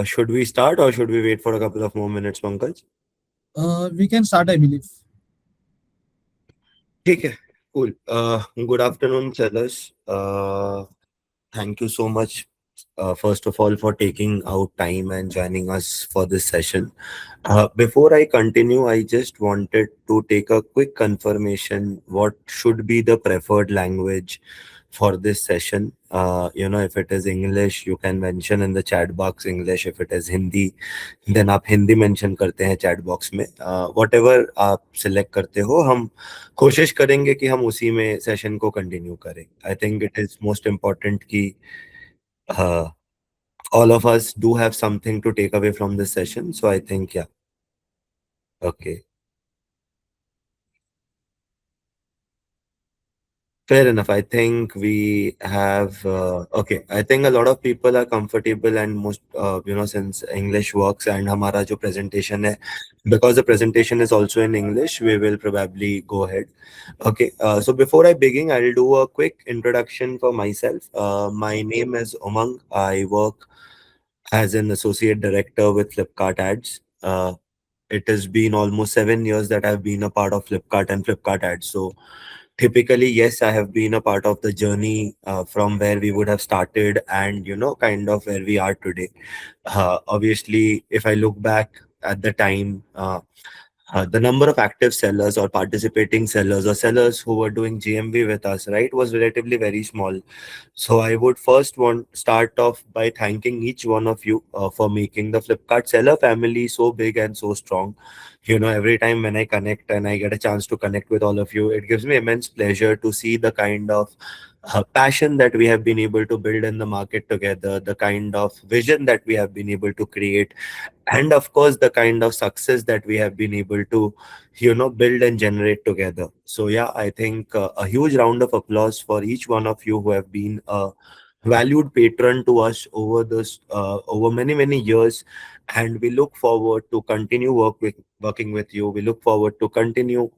Should we start or should we wait for a couple of more minutes, Pankaj? We can start, I believe. ठीक है, cool. Good afternoon, sellers. Thank you so much, first of all, for taking out time and joining us for this session. Before I continue, I just wanted to take a quick confirmation. What should be the preferred language for this session? If it is English, you can mention in the chat box English. If it is Hindi, then आप Hindi mention करते हैं chat box में. Whatever आप select करते हो, हम कोशिश करेंगे कि हम उसी में session को continue करें. I think it is most important कि uh, all of us do have something to take away from this session. So I think, yeah, okay. Fair enough. I think we have, okay. I think a lot of people are comfortable and most, since English works and हमारा जो presentation है, because the presentation is also in English, we will probably go ahead. Okay. So before I begin, I'll do a quick introduction for myself. My name is Omang. I work as an associate director with Flipkart Ads. It has been almost 7 years that I've been a part of Flipkart and Flipkart Ads. So typically, yes, I have been a part of the journey from where we would have started and, kind of where we are today. Obviously, if I look back at the time, the number of active sellers or participating sellers or sellers who were doing GMV with us, right, was relatively very small. So I would first want start off by thanking each one of you for making the Flipkart seller family so big and so strong. Every time when I connect and I get a chance to connect with all of you, it gives me immense pleasure to see the kind of passion that we have been able to build in the market together, the kind of vision that we have been able to create, and of course the kind of success that we have been able to build and generate together. So yeah, I think a huge round of applause for each one of you who have been a valued patron to us over this over many years, and we look forward to continue working with you. We look forward to continue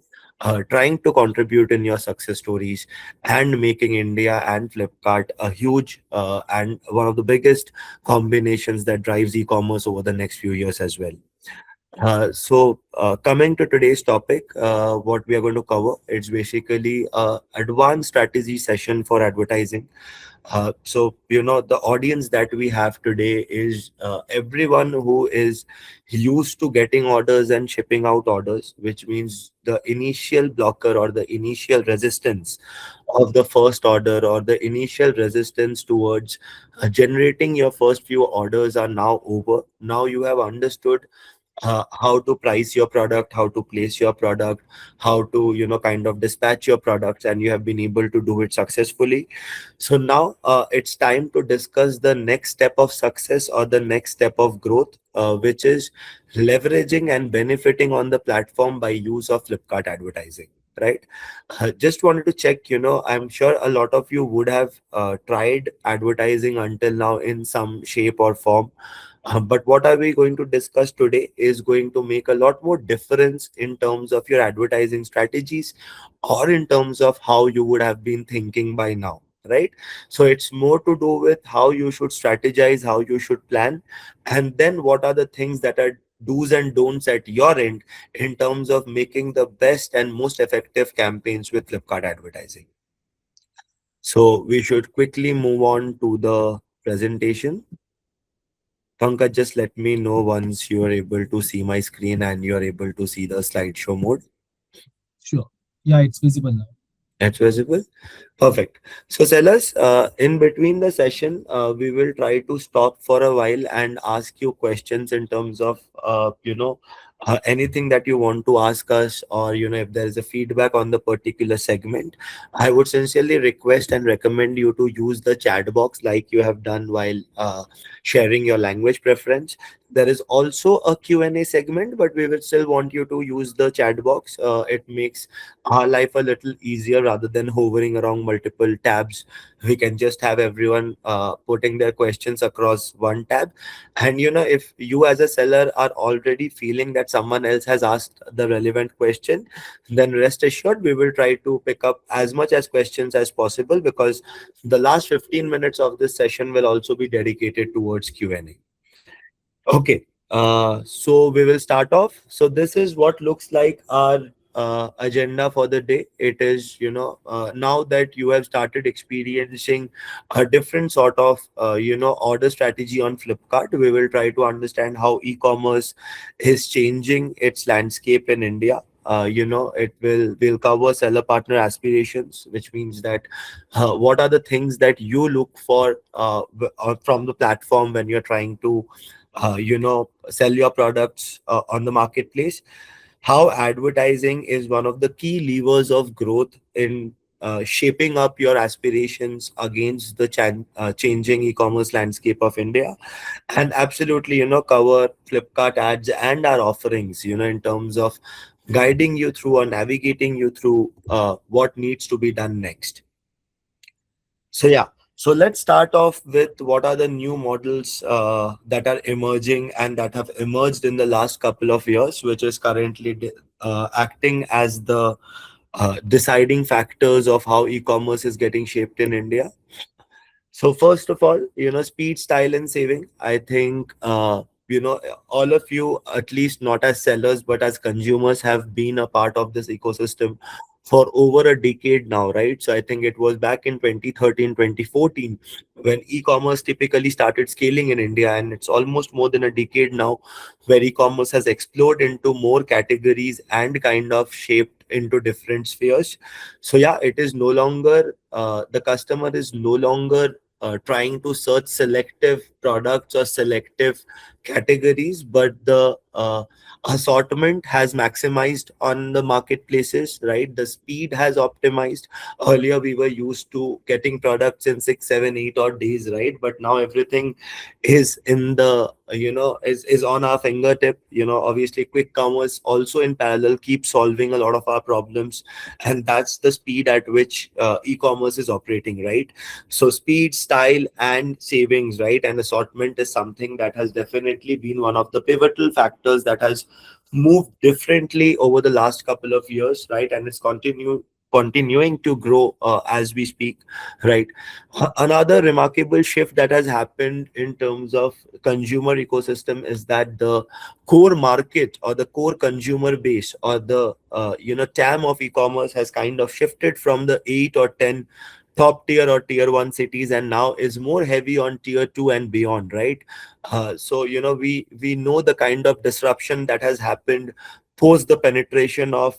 trying to contribute in your success stories and making India and Flipkart a huge and one of the biggest combinations that drives e-commerce over the next few years as well. So coming to today's topic, what we are going to cover, it's basically a advanced strategy session for advertising. So the audience that we have today is everyone who is used to getting orders and shipping out orders, which means the initial blocker or the initial resistance of the first order or the initial resistance towards generating your first few orders are now over. Now you have understood how to price your product, how to place your product, how to kind of dispatch your products, and you have been able to do it successfully. So now it's time to discuss the next step of success or the next step of growth, which is leveraging and benefiting on the platform by use of Flipkart advertising. Right. Just wanted to check, I'm sure a lot of you would have tried advertising until now in some shape or form. But what are we going to discuss today is going to make a lot more difference in terms of your advertising strategies or in terms of how you would have been thinking by now, right? So it's more to do with how you should strategize, how you should plan, and then what are the things that are do's and don'ts at your end in terms of making the best and most effective campaigns with Flipkart advertising. So we should quickly move on to the presentation. Pankaj, just let me know once you are able to see my screen and you are able to see the slideshow mode. Sure. Yeah, it's visible now. That's visible. Perfect. So, sellers, in between the session, we will try to stop for a while and ask you questions in terms of, anything that you want to ask us, or, if there is a feedback on the particular segment. I would sincerely request and recommend you to use the chat box like you have done while sharing your language preference. There is also a Q&A segment, but we will still want you to use the chat box. It makes our life a little easier rather than hovering around multiple tabs. We can just have everyone putting their questions across one tab. And if you as a seller are already feeling that someone else has asked the relevant question, then rest assured we will try to pick up as much as questions as possible, because the last 15 minutes of this session will also be dedicated towards Q&A. Okay. So we will start off. So this is what looks like our agenda for the day. It is, now that you have started experiencing a different sort of, order strategy on Flipkart, we will try to understand how e-commerce is changing its landscape in India. It will cover seller partner aspirations, which means that what are the things that you look for from the platform when you're trying to sell your products on the marketplace, how advertising is one of the key levers of growth in shaping up your aspirations against the changing e-commerce landscape of India, and absolutely cover Flipkart ads and our offerings in terms of guiding you through or navigating you through what needs to be done next. So yeah, so let's start off with what are the new models that are emerging and that have emerged in the last couple of years, which is currently acting as the deciding factors of how e-commerce is getting shaped in India. So first of all, speed, style, and saving. I think all of you, at least not as sellers but as consumers, have been a part of this ecosystem for over a decade now, right? So I think it was back in 2013, 2014 when e-commerce typically started scaling in India, and it's almost more than a decade now where e-commerce has exploded into more categories and kind of shaped into different spheres. So yeah, it is no longer the customer is no longer trying to search selective products or selective categories, but the assortment has maximized on the marketplaces, right? The speed has optimized. Earlier we were used to getting products in 6, 7, 8 odd days, right? But now everything is in the is on our fingertip. Obviously quick commerce also in parallel keeps solving a lot of our problems, and that's the speed at which e-commerce is operating, right? So speed, style, and savings, right, and assortment is something that has definitely been one of the pivotal factors that has moved differently over the last couple of years, right, and it's continuing to grow as we speak, right. Another remarkable shift that has happened in terms of consumer ecosystem is that the core market or the core consumer base or the TAM of e-commerce has kind of shifted from the 8 or 10 top tier or tier 1 cities and now is more heavy on tier 2 and beyond, right. So we know the kind of disruption that has happened post the penetration of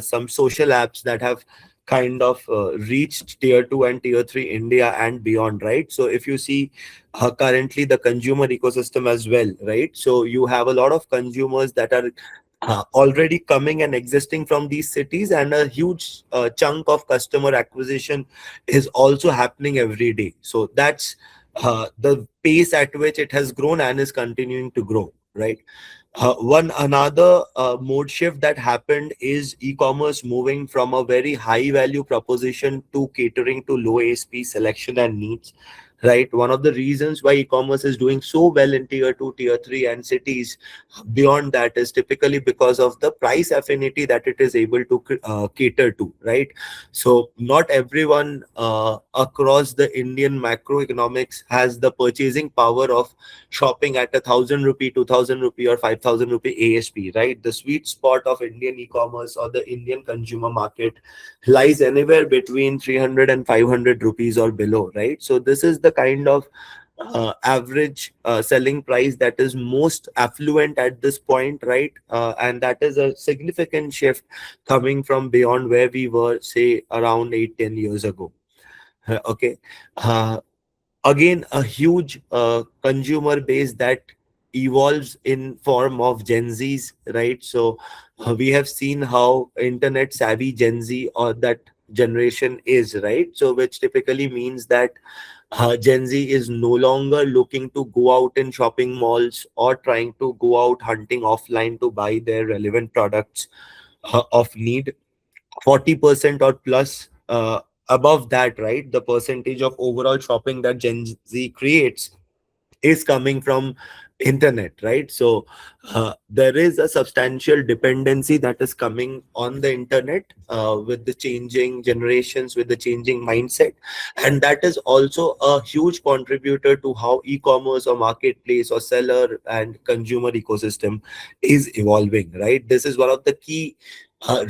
some social apps that have kind of reached tier 2 and tier 3 India and beyond, right. So if you see currently the consumer ecosystem as well, right, so you have a lot of consumers that are already coming and existing from these cities, and a huge chunk of customer acquisition is also happening every day. So that's the pace at which it has grown and is continuing to grow, right. One another mode shift that happened is e-commerce moving from a very high value proposition to catering to low ASP selection and needs. Right. One of the reasons why e-commerce is doing so well in tier 2, tier 3, and cities beyond that is typically because of the price affinity that it is able to cater to. Right. So not everyone across the Indian macroeconomics has the purchasing power of shopping at 1,000 rupee, 2,000 rupee, or 5,000 rupee ASP, right? The sweet spot of Indian e-commerce or the Indian consumer market lies anywhere between 300 and 500 rupees or below, right? So this is the kind of average selling price that is most affluent at this point, right? And that is a significant shift coming from beyond where we were, say, around 8, 10 years ago. Okay. Uh, Again, a huge consumer base that evolves in form of Gen Z's, right. So we have seen how internet savvy Gen Z or that generation is, right. So which typically means that Gen Z is no longer looking to go out in shopping malls or trying to go out hunting offline to buy their relevant products of need. 40% or plus above that, right, the percentage of overall shopping that Gen Z creates is coming from internet, right? So there is a substantial dependency that is coming on the internet with the changing generations, with the changing mindset, and that is also a huge contributor to how e-commerce or marketplace or seller and consumer ecosystem is evolving, right? This is one of the key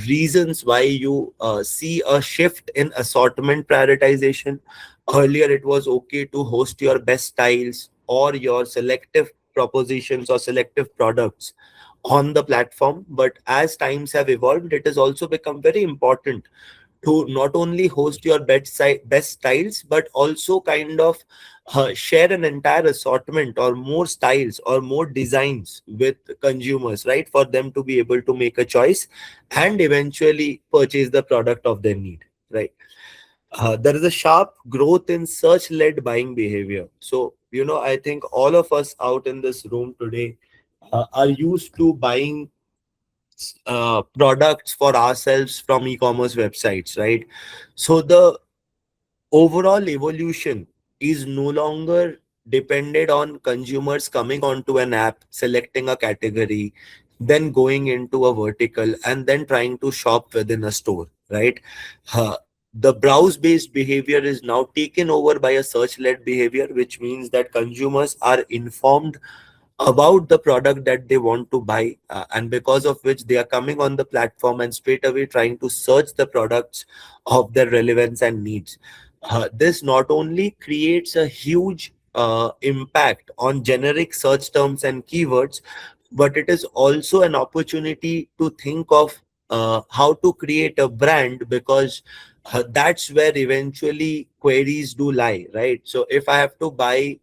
reasons why you see a shift in assortment prioritization. Earlier it was okay to host your best styles or your selective propositions or selective products on the platform, but as times have evolved, it has also become very important to not only host your best styles, but also kind of share an entire assortment or more styles or more designs with consumers, right? For them to be able to make a choice and eventually purchase the product of their need, right? There is a sharp growth in search led buying behavior. So, I think all of us out in this room today are used to buying products for ourselves from e-commerce websites, right? So the overall evolution is no longer dependent on consumers coming onto an app, selecting a category, then going into a vertical and then trying to shop within a store, right? Uh, the browse based behavior is now taken over by a search led behavior, which means that consumers are informed about the product that they want to buy, and because of which they are coming on the platform and straight away trying to search the products of their relevance and needs. This not only creates a huge impact on generic search terms and keywords, but it is also an opportunity to think of how to create a brand, because that's where eventually queries do lie, right? So if I have to buy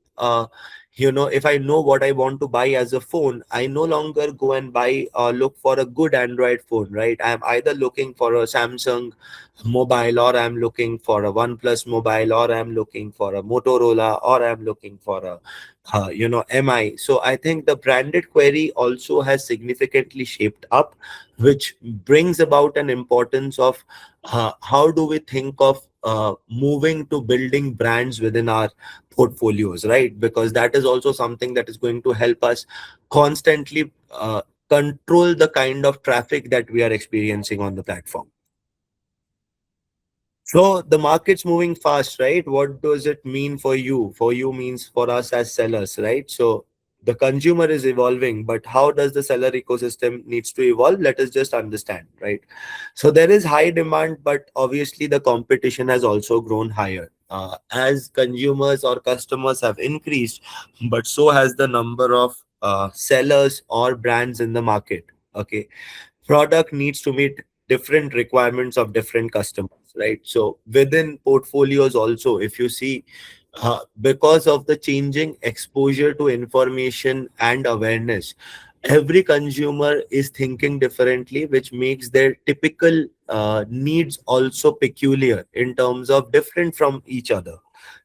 if I know what I want to buy as a phone, I no longer go and buy look for a good Android phone, right? I'm either looking for a Samsung mobile, or I'm looking for a OnePlus mobile, or I'm looking for a Motorola, or I'm looking for a MI. So I think the branded query also has significantly shaped up, which brings about an importance of how do we think of moving to building brands within our portfolios, right? Because that is also something that is going to help us constantly control the kind of traffic that we are experiencing on the platform. So the market's moving fast, right? What does it mean for you? For you means for us as sellers, right? So the consumer is evolving, but how does the seller ecosystem needs to evolve? Let us just understand, right? So there is high demand, but obviously the competition has also grown higher. As consumers or customers have increased, but so has the number of sellers or brands in the market. Okay, product needs to meet different requirements of different customers, right? So within portfolios also, if you see, because of the changing exposure to information and awareness, every consumer is thinking differently, which makes their typical needs also peculiar in terms of different from each other,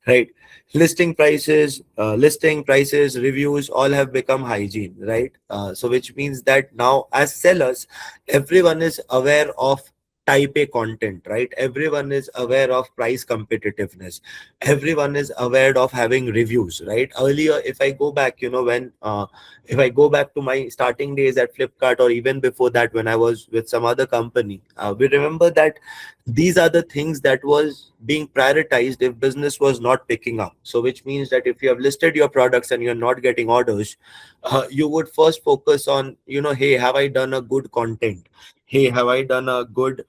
right? Listing prices, reviews, all have become hygiene, right? So which means that now as sellers, everyone is aware of type A content, right? Everyone is aware of price competitiveness. Everyone is aware of having reviews, right? Earlier, if I go back, if I go back to my starting days at Flipkart, or even before that when I was with some other company, we remember that these are the things that was being prioritized if business was not picking up. So which means that if you have listed your products and you're not getting orders, you would first focus on, hey, have I done a good content? Hey, have I done a good,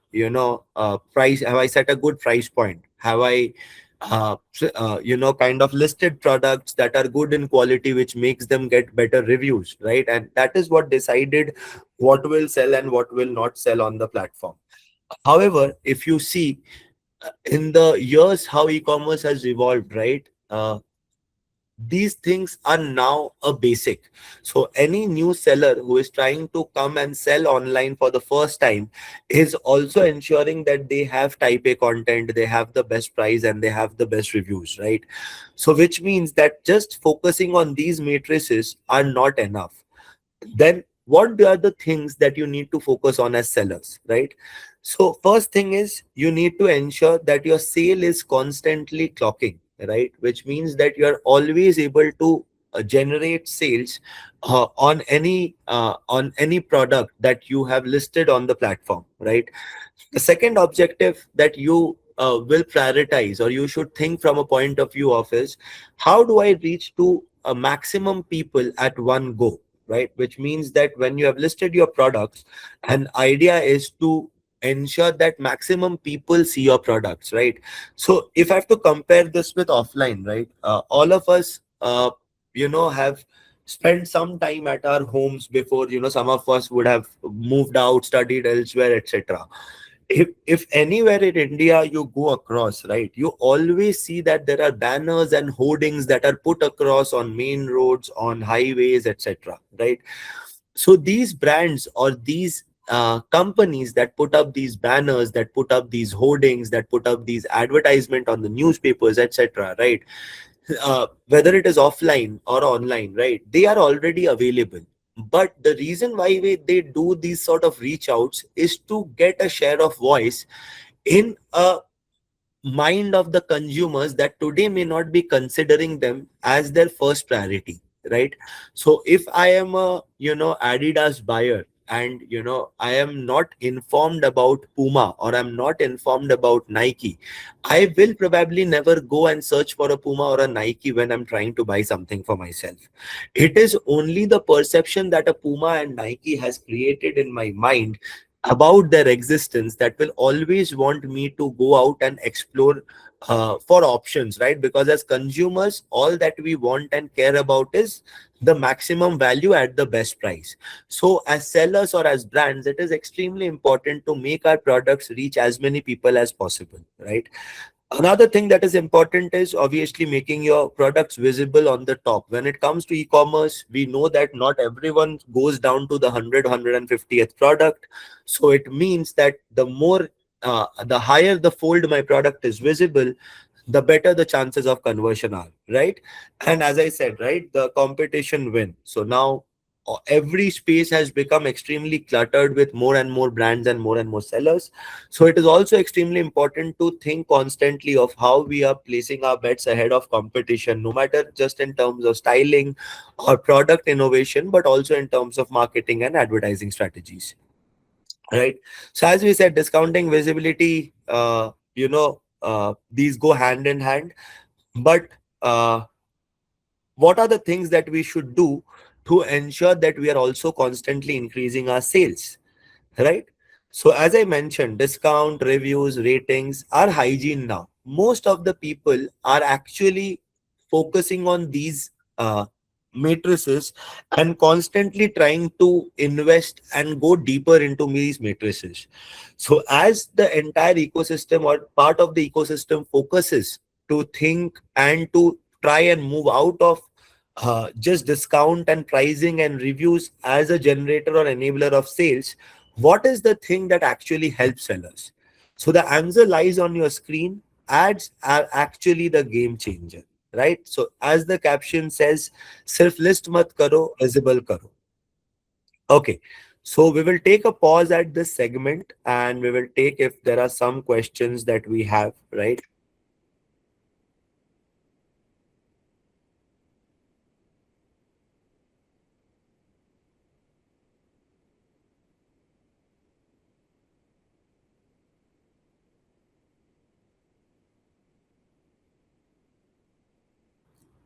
price? Have I set a good price point? Have I kind of listed products that are good in quality, which makes them get better reviews, right? And that is what decided what will sell and what will not sell on the platform. However, if you see in the years how e-commerce has evolved, right? These things are now a basic. So any new seller who is trying to come and sell online for the first time is also ensuring that they have type A content, they have the best price, and they have the best reviews, right? So which means that just focusing on these matrices are not enough. Then what are the things that you need to focus on as sellers, right? So first thing is you need to ensure that your sale is constantly clocking, right? Which means that you are always able to generate sales on any product that you have listed on the platform, right? The second objective that you will prioritize, or you should think from a point of view of, is how do I reach to a maximum people at one go, right? Which means that when you have listed your products, an idea is to ensure that maximum people see your products, right? So if I have to compare this with offline, right, all of us have spent some time at our homes before. Some of us would have moved out, studied elsewhere, etc. If anywhere in India you go across, right, you always see that there are banners and hoardings that are put across on main roads, on highways, etc. Right? So these brands or these companies that put up these banners, that put up these hoardings, that put up these advertisement on the newspapers, etc. Right? Whether it is offline or online, right? They are already available. But the reason why they do these sort of reach outs is to get a share of voice in a mind of the consumers that today may not be considering them as their first priority, right? So if I am a Adidas buyer, and I am not informed about Puma, or I'm not informed about Nike, I will probably never go and search for a Puma or a Nike when I'm trying to buy something for myself. It is only the perception that a Puma and Nike has created in my mind about their existence that will always want me to go out and explore for options, right? Because as consumers, all that we want and care about is the maximum value at the best price. So as sellers or as brands, it is extremely important to make our products reach as many people as possible, right? Another thing that is important is obviously making your products visible on the top. When it comes to e-commerce, we know that not everyone goes down to the 150th product. So it means that the higher the fold my product is visible, the better the chances of conversion are, right? And as I said, right, the competition win. So now every space has become extremely cluttered with more and more brands and more sellers. So it is also extremely important to think constantly of how we are placing our bets ahead of competition, no matter just in terms of styling or product innovation, but also in terms of marketing and advertising strategies, right? So as we said, discounting, visibility, these go hand in hand. But what are the things that we should do to ensure that we are also constantly increasing our sales, right? So as I mentioned, discount, reviews, ratings are hygiene now. Most of the people are actually focusing on these matrices and constantly trying to invest and go deeper into these matrices. So as the entire ecosystem or part of the ecosystem focuses to think and to try and move out of just discount and pricing and reviews as a generator or enabler of sales, what is the thing that actually helps sellers? So the answer lies on your screen. Ads are actually the game changer, right? So as the caption says, "Sirf list mat karo, visible karo." Okay. So we will take a pause at this segment, and we will take if there are some questions that we have, right?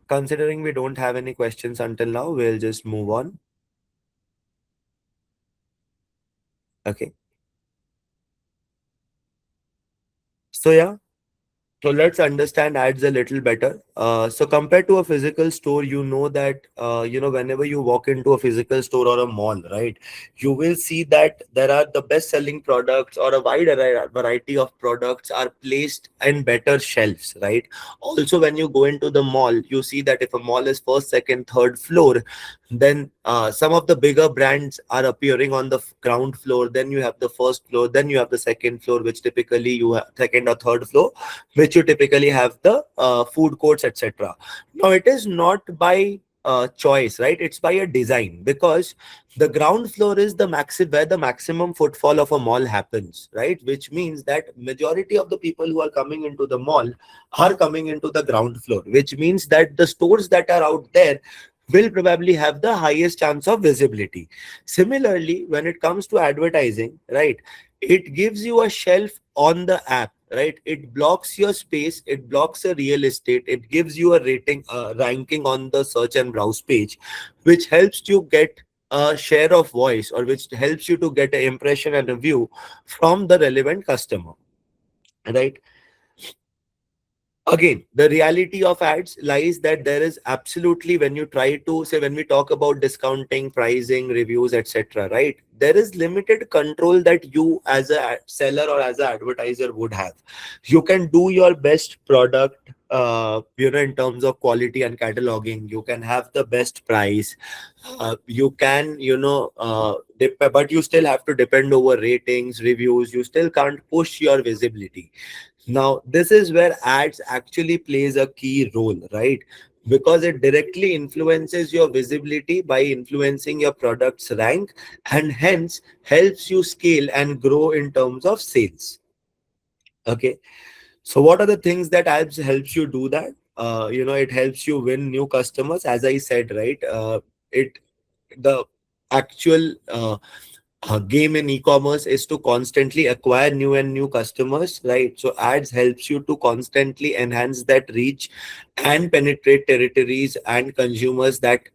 Considering we don't have any questions until now, we'll just move on. Okay. So yeah, so let's understand ads a little better. So compared to a physical store, that whenever you walk into a physical store or a mall, right, you will see that there are the best-selling products or a wide variety of products are placed in better shelves, right? Also, when you go into the mall, you see that if a mall is first, second, third floor, then some of the bigger brands are appearing on the ground floor. Then you have the first floor, then you have the second floor, which typically you have second or third floor, which you typically have the food courts, etc. Now it is not by choice, right? It's by a design, because the ground floor is the where the maximum footfall of a mall happens, right? Which means that majority of the people who are coming into the mall are coming into the ground floor, which means that the stores that are out there will probably have the highest chance of visibility. Similarly, when it comes to advertising, right, it gives you a shelf on the app, right? It blocks your space, it blocks a real estate, it gives you a rating, ranking on the search and browse page, which helps you get a share of voice, or which helps you to get an impression and a view from the relevant customer, right? Again, the reality of ads lies that there is absolutely, when you try to say, when we talk about discounting, pricing, reviews, etc., right, there is limited control that you as a seller or as an advertiser would have. You can do your best product, in terms of quality and cataloging. You can have the best price. You can, but you still have to depend over ratings, reviews. You still can't push your visibility. Now, this is where ads actually plays a key role, right? Because it directly influences your visibility by influencing your product's rank, and hence helps you scale and grow in terms of sales. Okay. So what are the things that ads helps you do that? It helps you win new customers. As I said, right? It the actual game in e-commerce is to constantly acquire new and new customers, right? So ads helps you to constantly enhance that reach and penetrate territories and consumers that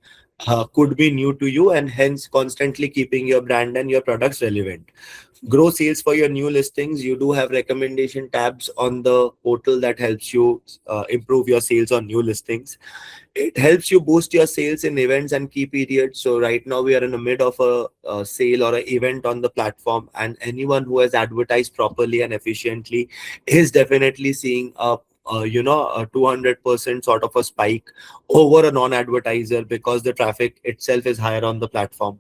could be new to you, and hence constantly keeping your brand and your products relevant. Grow sales for your new listings. You do have recommendation tabs on the portal that helps you improve your sales on new listings. It helps you boost your sales in events and key periods. So right now we are in the mid of a sale or an event on the platform, and anyone who has advertised properly and efficiently is definitely seeing a 200% sort of a spike over a non-advertiser, because the traffic itself is higher on the platform.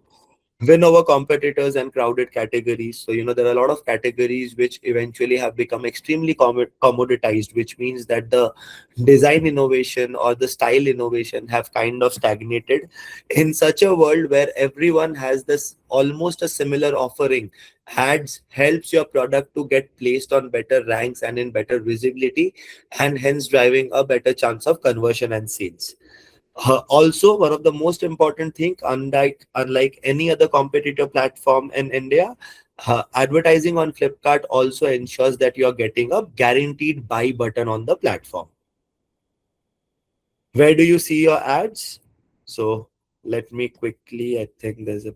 Win over competitors and crowded categories. So, there are a lot of categories which eventually have become extremely commoditized, which means that the design innovation or the style innovation have kind of stagnated. In such a world where everyone has this almost a similar offering, ads helps your product to get placed on better ranks and in better visibility, and hence driving a better chance of conversion and sales. Also, one of the most important thing, unlike any other competitor platform in India, advertising on Flipkart also ensures that you are getting a guaranteed buy button on the platform. Where do you see your ads? So let me quickly, I think there's a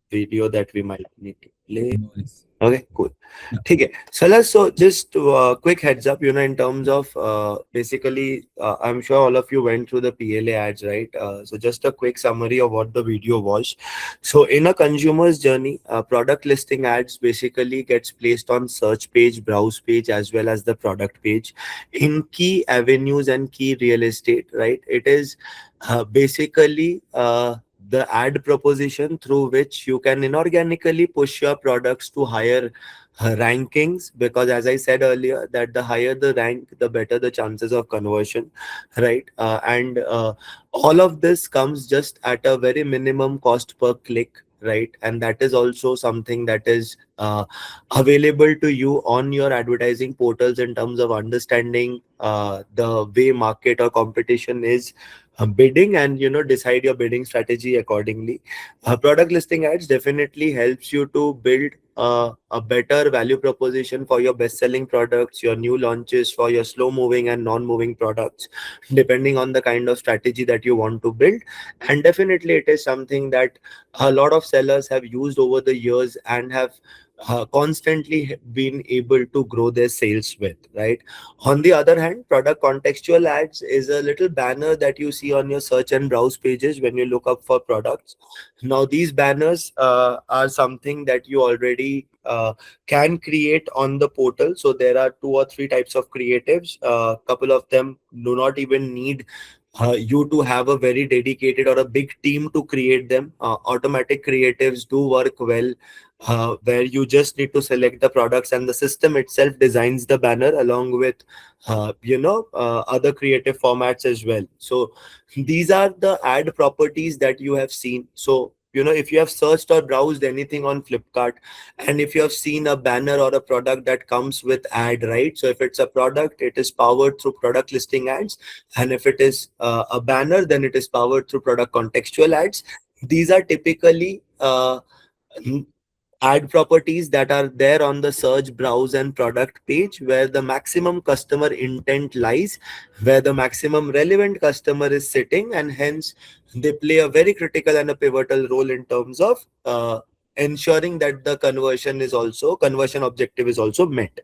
video that we might need to play. No worries. Okay, cool. Yeah. Okay, so let's, so just quick heads up, in terms of basically, I'm sure all of you went through the PLA ads, right? So just a quick summary of what the video was. So in a consumer's journey, product listing ads basically gets placed on search page, browse page, as well as the product page in key avenues and key real estate, right? It is basically the ad proposition through which you can inorganically push your products to higher rankings, because as I said earlier, that the higher the rank, the better the chances of conversion, right? And all of this comes just at a very minimum cost per click, right? And that is also something that is available to you on your advertising portals in terms of understanding the way market or competition is bidding, and decide your bidding strategy accordingly. Product listing ads definitely helps you to build a better value proposition for your best selling products, your new launches, for your slow moving and non moving products, depending on the kind of strategy that you want to build. And definitely it is something that a lot of sellers have used over the years and have constantly been able to grow their sales with, right? On the other hand, product contextual ads is a little banner that you see on your search and browse pages when you look up for products. Now, these banners are something that you already can create on the portal. So there are two or three types of creatives. A couple of them do not even need you to have a very dedicated or a big team to create them. Automatic creatives do work well, where you just need to select the products and the system itself designs the banner along with other creative formats as well. So these are the ad properties that you have seen. So if you have searched or browsed anything on Flipkart, and if you have seen a banner or a product that comes with ad, right? So if it's a product, it is powered through product listing ads, and if it is a banner, then it is powered through product contextual ads. These are typically ad properties that are there on the search, browse, and product page, where the maximum customer intent lies, where the maximum relevant customer is sitting, and hence they play a very critical and a pivotal role in terms of ensuring that the conversion objective is also met,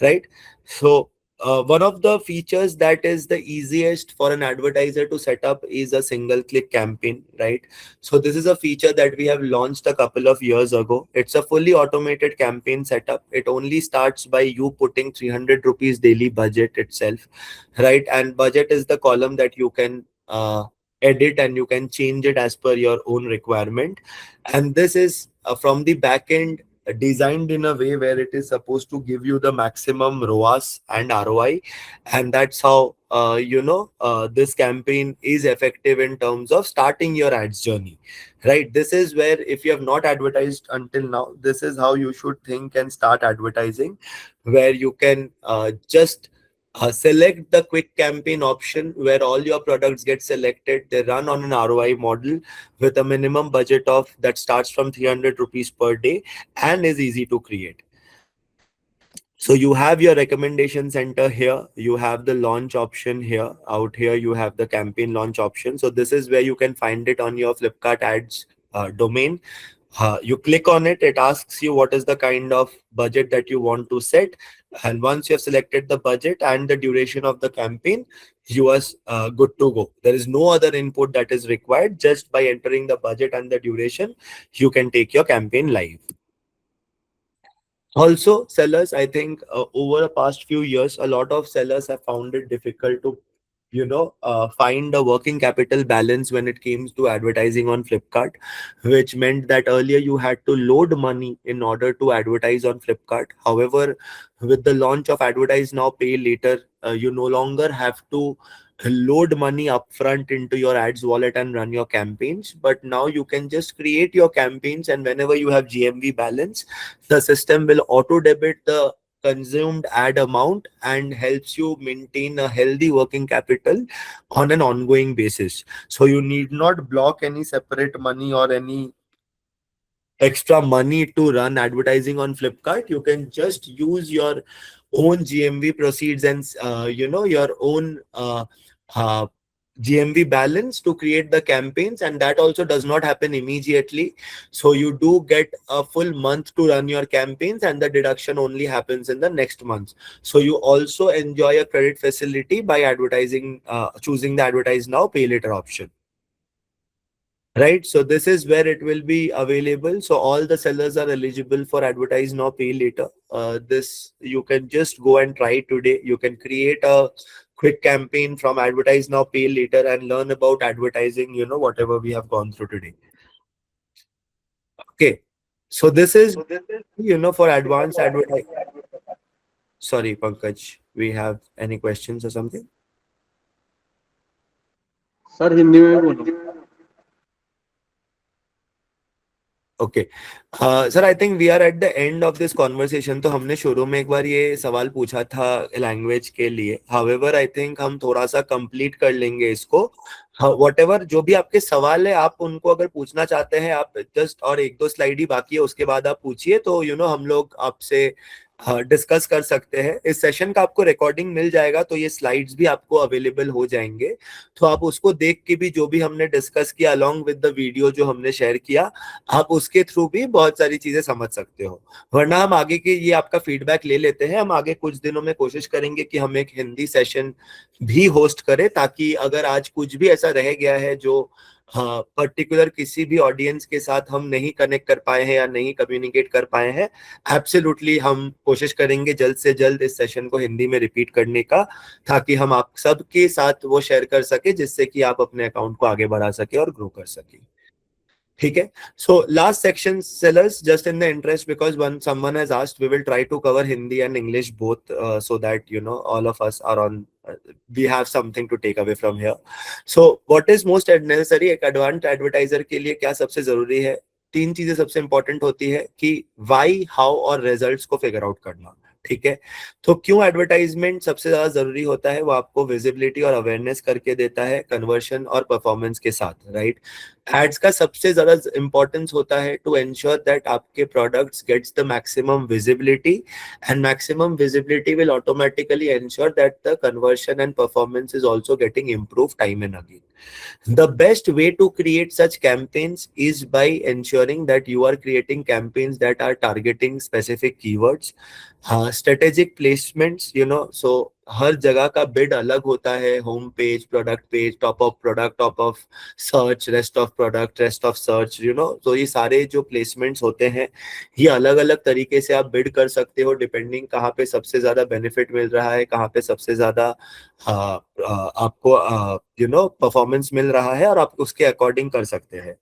right? So one of the features that is the easiest for an advertiser to set up is a single click campaign, right? So this is a feature that we have launched a couple of years ago. It's a fully automated campaign setup. It only starts by you putting 300 rupees daily budget itself, right? And budget is the column that you can edit, and you can change it as per your own requirement. And this is from the back end designed in a way where it is supposed to give you the maximum ROAS and ROI. And that's how this campaign is effective in terms of starting your ads journey, right? This is where, if you have not advertised until now, this is how you should think and start advertising, where you can just select the quick campaign option, where all your products get selected. They run on an ROI model with a minimum budget of that starts from 300 rupees per day and is easy to create. So you have your recommendation center here, you have the launch option here. Out here you have the campaign launch option. So this is where you can find it on your Flipkart Ads domain. You click on it, it asks you what is the kind of budget that you want to set. And once you have selected the budget and the duration of the campaign, you are good to go. There is no other input that is required. Just by entering the budget and the duration, you can take your campaign live. Also, sellers, I think over the past few years, a lot of sellers have found it difficult to, find a working capital balance when it came to advertising on Flipkart, which meant that earlier you had to load money in order to advertise on Flipkart. However, with the launch of Advertise Now, Pay Later, you no longer have to load money upfront into your ads wallet and run your campaigns. But now you can just create your campaigns, and whenever you have GMV balance, the system will auto debit the consumed ad amount and helps you maintain a healthy working capital on an ongoing basis. So you need not block any separate money or any extra money to run advertising on Flipkart. You can just use your own GMV proceeds and your own uh, GMV balance to create the campaigns, and that also does not happen immediately. So you do get a full month to run your campaigns, and the deduction only happens in the next month. So you also enjoy a credit facility by choosing the Advertise Now, Pay Later option. Right, so this is where it will be available. So all the sellers are eligible for Advertise Now, Pay Later. This you can just go and try today. You can create a quick campaign from Advertise Now, Pay Later and learn about advertising, whatever we have gone through today. Okay, so this is, for advanced advertising. Sorry, Pankaj, we have any questions or something? Sir Hindi में भी बोलो. Okay sir, I think we are at the end of this conversation. तो हमने शुरू में एक बार ये सवाल पूछा था लैंग्वेज के लिए. हाउएवर आई थिंक हम थोड़ा सा कंप्लीट कर लेंगे इसको. व्हाटएवर जो भी आपके सवाल है, आप उनको अगर पूछना चाहते हैं, आप जस्ट, और एक दो स्लाइड ही बाकी है, उसके बाद आप पूछिए. तो हम लोग आपसे डिस्कस कर सकते हैं. इस सेशन का आपको रिकॉर्डिंग मिल जाएगा, तो ये स्लाइड्स भी आपको अवेलेबल हो जाएंगे. तो आप उसको देख के भी जो भी हमने डिस्कस किया अलॉन्ग विद द वीडियो जो हमने शेयर किया, आप उसके थ्रू भी बहुत सारी चीजें समझ सकते हो. वरना हम आगे के ये आपका फीडबैक ले लेते हैं. हम आगे कुछ दिनों में कोशिश करेंगे कि हम एक हिंदी सेशन भी होस्ट करें, ताकि अगर आज कुछ भी ऐसा रह गया है जो पर्टिकुलर किसी भी ऑडियंस के साथ हम नहीं कनेक्ट कर पाए हैं या नहीं कम्युनिकेट कर पाए हैं, एब्सोल्युटली हम कोशिश करेंगे जल्द से जल्द इस सेशन को हिंदी में रिपीट करने का, ताकि हम आप सबके साथ वो शेयर कर सके, जिससे कि आप अपने अकाउंट को आगे बढ़ा सके और ग्रो कर सके. ठीक है. So last section, sellers, just in the interest, because someone has asked, we will try to cover Hindi and English both, so that all of us are on we have something to take away from here. So what is most necessary, एक advanced advertiser के लिए क्या सबसे जरूरी है? तीन चीजें सबसे इंपॉर्टेंट होती है कि वाई, हाउ और रिजल्ट्स को फिगर आउट करना। ठीक है, तो क्यों एडवर्टाइजमेंट सबसे ज्यादा जरूरी होता है? वो आपको विजिबिलिटी और अवेयरनेस करके देता है कन्वर्शन और परफॉर्मेंस के साथ, राइट? एड्स का सबसे ज्यादा इंपॉर्टेंस होता है टू एंश्योर दैट आपके products gets the maximum visibility, and maximum visibility will automatically ensure that the conversion and performance is also getting improved time and again. The best way to create such campaigns is by ensuring that you are creating campaigns that are targeting specific keywords, strategic placements, so हर जगह का bid अलग होता है, home page, top of product, top of search, rest of product, rest of search, तो ये सारे जो placements होते हैं ये अलग अलग तरीके से आप बिड कर सकते हो, डिपेंडिंग कहाँ पे सबसे ज्यादा बेनिफिट मिल रहा है, कहाँ पे सबसे ज्यादा आपको परफॉर्मेंस मिल रहा है, और आप उसके अकॉर्डिंग कर सकते हैं।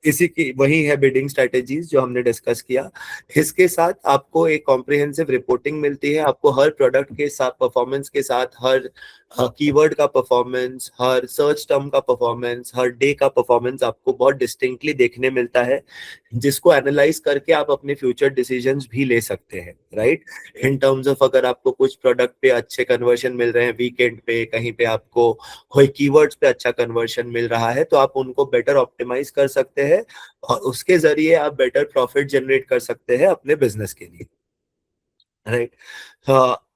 इसी की वही है बिडिंग स्ट्रेटेजीज जो हमने डिस्कस किया। इसके साथ आपको एक कॉम्प्रिहेंसिव रिपोर्टिंग मिलती है, आपको हर प्रोडक्ट के साथ परफॉर्मेंस के साथ हर कीवर्ड का परफॉर्मेंस, हर सर्च टर्म का परफॉर्मेंस, हर डे का परफॉर्मेंस आपको बहुत डिस्टिंक्टली देखने मिलता है, जिसको एनालाइज करके आप अपने फ्यूचर डिसीजंस भी ले सकते हैं, राइट? इन टर्म्स ऑफ अगर आपको कुछ प्रोडक्ट पे अच्छे कन्वर्शन मिल रहे हैं, वीकेंड पे कहीं पे आपको कोई कीवर्ड्स पे अच्छा कन्वर्शन मिल रहा है, तो आप उनको बेटर ऑप्टिमाइज कर सकते हैं और उसके जरिए आप बेटर प्रॉफिट जनरेट कर सकते हैं अपने बिजनेस के लिए, राइट?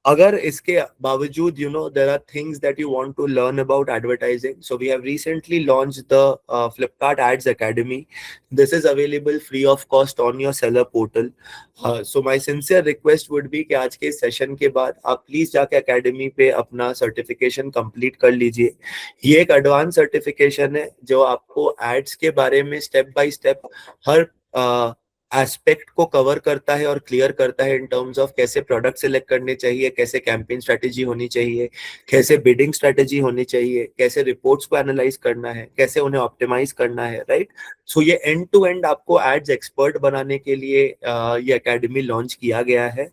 अगर इसके बावजूद there are things that you want to learn about advertising, so we have recently launched the Flipkart Ads Academy. This is available free of cost on your seller portal. So my sincere request would be कि आज के session के बाद आप please जाके academy पे अपना certification complete कर लीजिए। ये एक एडवांस सर्टिफिकेशन है जो आपको एड्स के बारे में step by step her aspect को कवर करता है और क्लियर करता है इन टर्म्स ऑफ कैसे प्रोडक्ट सिलेक्ट करने चाहिए, कैसे कैंपेन स्ट्रेटेजी होनी चाहिए, कैसे बिडिंग स्ट्रेटेजी होनी चाहिए, कैसे रिपोर्ट्स को एनालाइज करना है, कैसे उन्हें ऑप्टिमाइज करना है, राइट? सो ये एंड टू एंड आपको एड्स एक्सपर्ट बनाने के लिए ये एकेडमी लॉन्च किया गया है।